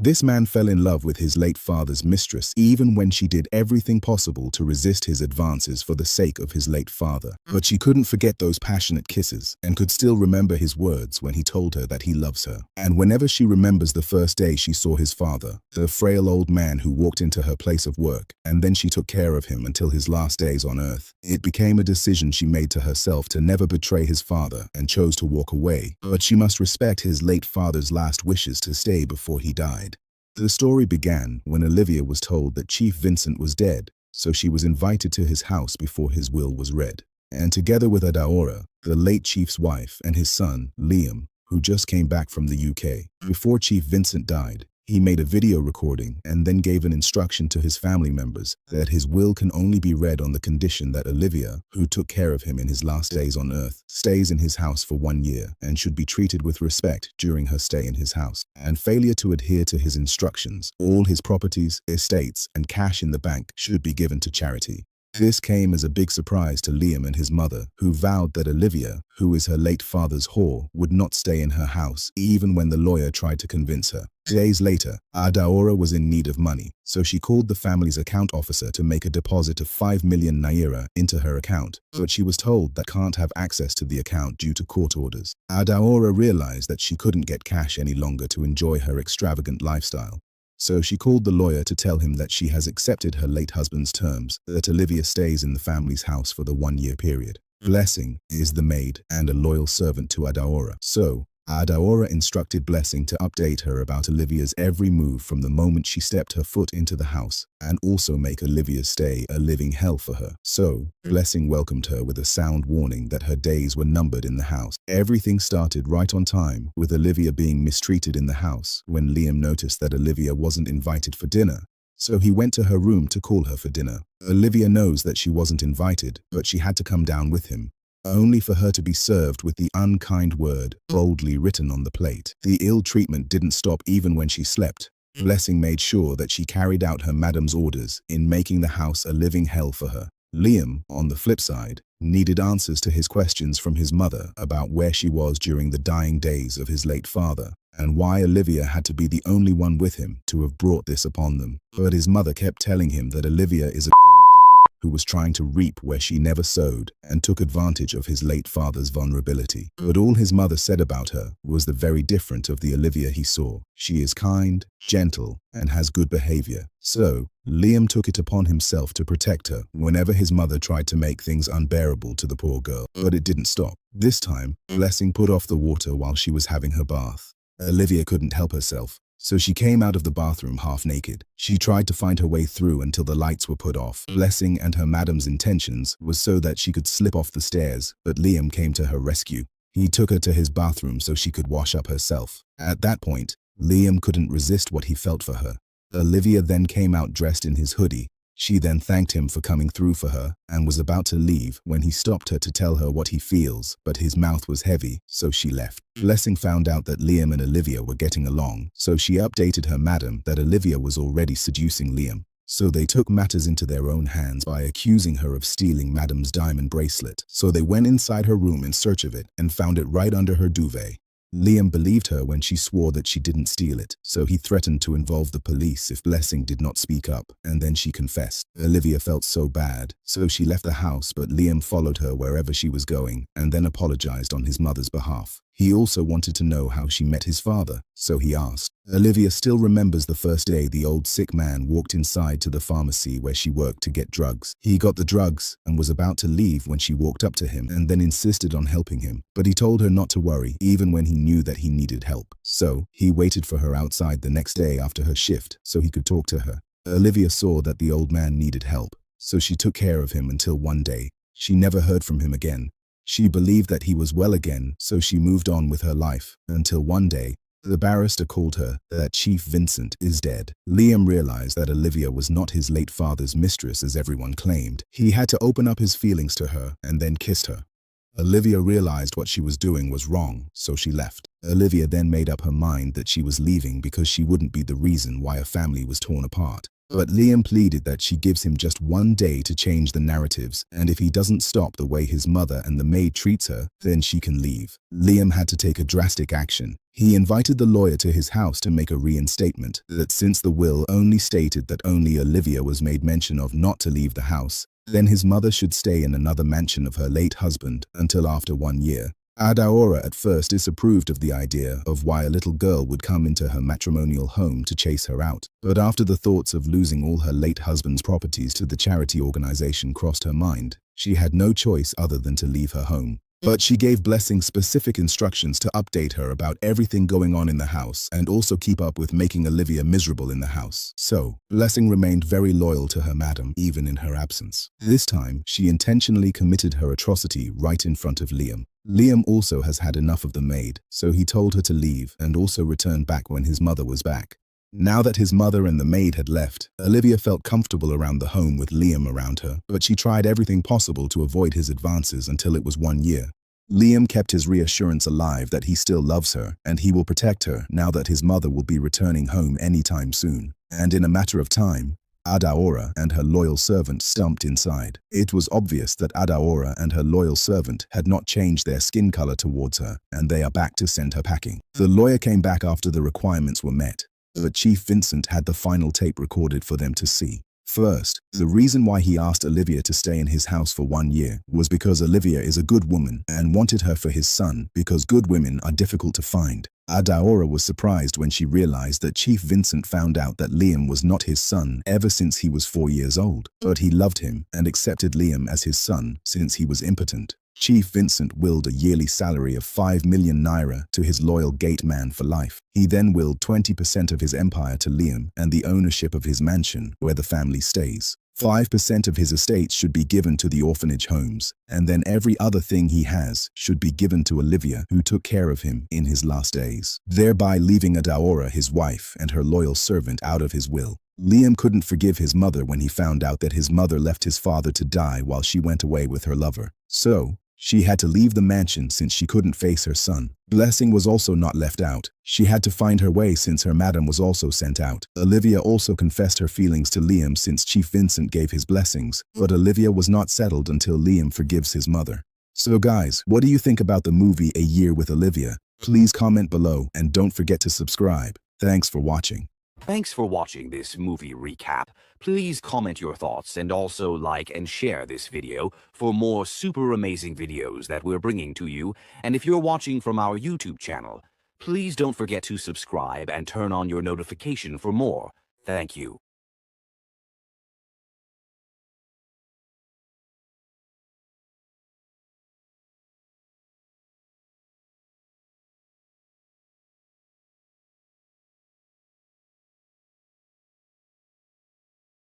This man fell in love with his late father's mistress even when she did everything possible to resist his advances for the sake of his late father. But she couldn't forget those passionate kisses and could still remember his words when he told her that he loves her. And whenever she remembers the first day she saw his father, the frail old man who walked into her place of work, and then she took care of him until his last days on earth, it became a decision she made to herself to never betray his father and chose to walk away. But she must respect his late father's last wishes to stay before he died. The story began when Olivia was told that Chief Vincent was dead, so she was invited to his house before his will was read. And together with Adaora, the late chief's wife, and his son, Liam, who just came back from the UK. Before Chief Vincent died, he made a video recording and then gave an instruction to his family members that his will can only be read on the condition that Olivia, who took care of him in his last days on earth, stays in his house for 1 year and should be treated with respect during her stay in his house. And failure to adhere to his instructions, all his properties, estates, and cash in the bank should be given to charity. This came as a big surprise to Liam and his mother, who vowed that Olivia, who is her late father's whore, would not stay in her house even when the lawyer tried to convince her. Days later, Adaora was in need of money, so she called the family's account officer to make a deposit of 5 million naira into her account, but she was told that can't have access to the account due to court orders. Adaora realized that she couldn't get cash any longer to enjoy her extravagant lifestyle. So she called the lawyer to tell him that she has accepted her late husband's terms, that Olivia stays in the family's house for the 1-year period. Blessing is the maid and a loyal servant to Adaora. So, Adaora instructed Blessing to update her about Olivia's every move from the moment she stepped her foot into the house, and also make Olivia's stay a living hell for her. So, Blessing welcomed her with a sound warning that her days were numbered in the house. Everything started right on time, with Olivia being mistreated in the house when Liam noticed that Olivia wasn't invited for dinner. So he went to her room to call her for dinner. Olivia knows that she wasn't invited, but she had to come down with him, only for her to be served with the unkind word boldly written on the plate. The ill treatment didn't stop even when she slept. Blessing made sure that she carried out her madam's orders in making the house a living hell for her. Liam, on the flip side, needed answers to his questions from his mother about where she was during the dying days of his late father, and why Olivia had to be the only one with him to have brought this upon them. But his mother kept telling him that Olivia is a who was trying to reap where she never sowed and took advantage of his late father's vulnerability. But all his mother said about her was the very different of the Olivia he saw. She is kind, gentle, and has good behavior. So, Liam took it upon himself to protect her whenever his mother tried to make things unbearable to the poor girl. But it didn't stop. This time, Blessing put off the water while she was having her bath. Olivia couldn't help herself, so she came out of the bathroom half naked. She tried to find her way through until the lights were put off. Blessing and her madam's intentions was so that she could slip off the stairs, but Liam came to her rescue. He took her to his bathroom so she could wash up herself. At that point, Liam couldn't resist what he felt for her. Olivia then came out dressed in his hoodie. She then thanked him for coming through for her and was about to leave when he stopped her to tell her what he feels, but his mouth was heavy, so she left. Blessing found out that Liam and Olivia were getting along, so she updated her madam that Olivia was already seducing Liam. So they took matters into their own hands by accusing her of stealing madam's diamond bracelet. So they went inside her room in search of it and found it right under her duvet. Liam believed her when she swore that she didn't steal it, so he threatened to involve the police if Blessing did not speak up, and then she confessed. Olivia felt so bad, so she left the house, but Liam followed her wherever she was going and then apologized on his mother's behalf. He also wanted to know how she met his father, so he asked. Olivia still remembers the first day the old sick man walked inside to the pharmacy where she worked to get drugs. He got the drugs and was about to leave when she walked up to him and then insisted on helping him, but he told her not to worry even when he knew that he needed help. So, he waited for her outside the next day after her shift so he could talk to her. Olivia saw that the old man needed help, so she took care of him until one day. She never heard from him again. She believed that he was well again, so she moved on with her life, until one day, the barrister called her that Chief Vincent is dead. Liam realized that Olivia was not his late father's mistress as everyone claimed. He had to open up his feelings to her and then kissed her. Olivia realized what she was doing was wrong, so she left. Olivia then made up her mind that she was leaving because she wouldn't be the reason why a family was torn apart. But Liam pleaded that she gives him just 1 day to change the narratives, and if he doesn't stop the way his mother and the maid treats her, then she can leave. Liam had to take a drastic action. He invited the lawyer to his house to make a reinstatement that since the will only stated that only Olivia was made mention of not to leave the house, then his mother should stay in another mansion of her late husband until after 1 year. Adaora at first disapproved of the idea of why a little girl would come into her matrimonial home to chase her out, but after the thoughts of losing all her late husband's properties to the charity organization crossed her mind, she had no choice other than to leave her home. But she gave Blessing specific instructions to update her about everything going on in the house and also keep up with making Olivia miserable in the house. So, Blessing remained very loyal to her madam even in her absence. This time, she intentionally committed her atrocity right in front of Liam. Liam also has had enough of the maid, so he told her to leave and also return back when his mother was back. Now that his mother and the maid had left, Olivia felt comfortable around the home with Liam around her, but she tried everything possible to avoid his advances until it was 1 year. Liam kept his reassurance alive that he still loves her and he will protect her now that his mother will be returning home anytime soon. And in a matter of time, Adaora and her loyal servant stumped inside. It was obvious that Adaora and her loyal servant had not changed their skin color towards her, and they are back to send her packing. The lawyer came back after the requirements were met, but Chief Vincent had the final tape recorded for them to see. First, the reason why he asked Olivia to stay in his house for 1 year was because Olivia is a good woman and wanted her for his son because good women are difficult to find. Adaora was surprised when she realized that Chief Vincent found out that Liam was not his son ever since he was 4 years old, but he loved him and accepted Liam as his son since he was impotent. Chief Vincent willed a yearly salary of 5 million naira to his loyal gate man for life. He then willed 20% of his empire to Liam and the ownership of his mansion where the family stays. 5% of his estate should be given to the orphanage homes, and then every other thing he has should be given to Olivia, who took care of him in his last days, thereby leaving Adaora, his wife, and her loyal servant out of his will. Liam couldn't forgive his mother when he found out that his mother left his father to die while she went away with her lover. So, she had to leave the mansion since she couldn't face her son. Blessing was also not left out. She had to find her way since her madam was also sent out. Olivia also confessed her feelings to Liam since Chief Vincent gave his blessings, but Olivia was not settled until Liam forgives his mother. So guys, what do you think about the movie A Year with Olivia? Please comment below and don't forget to subscribe. Thanks for watching. Thanks for watching this movie recap. Please comment your thoughts and also like and share this video for more super amazing videos that we're bringing to you. And if you're watching from our YouTube channel, please don't forget to subscribe and turn on your notification for more. Thank you.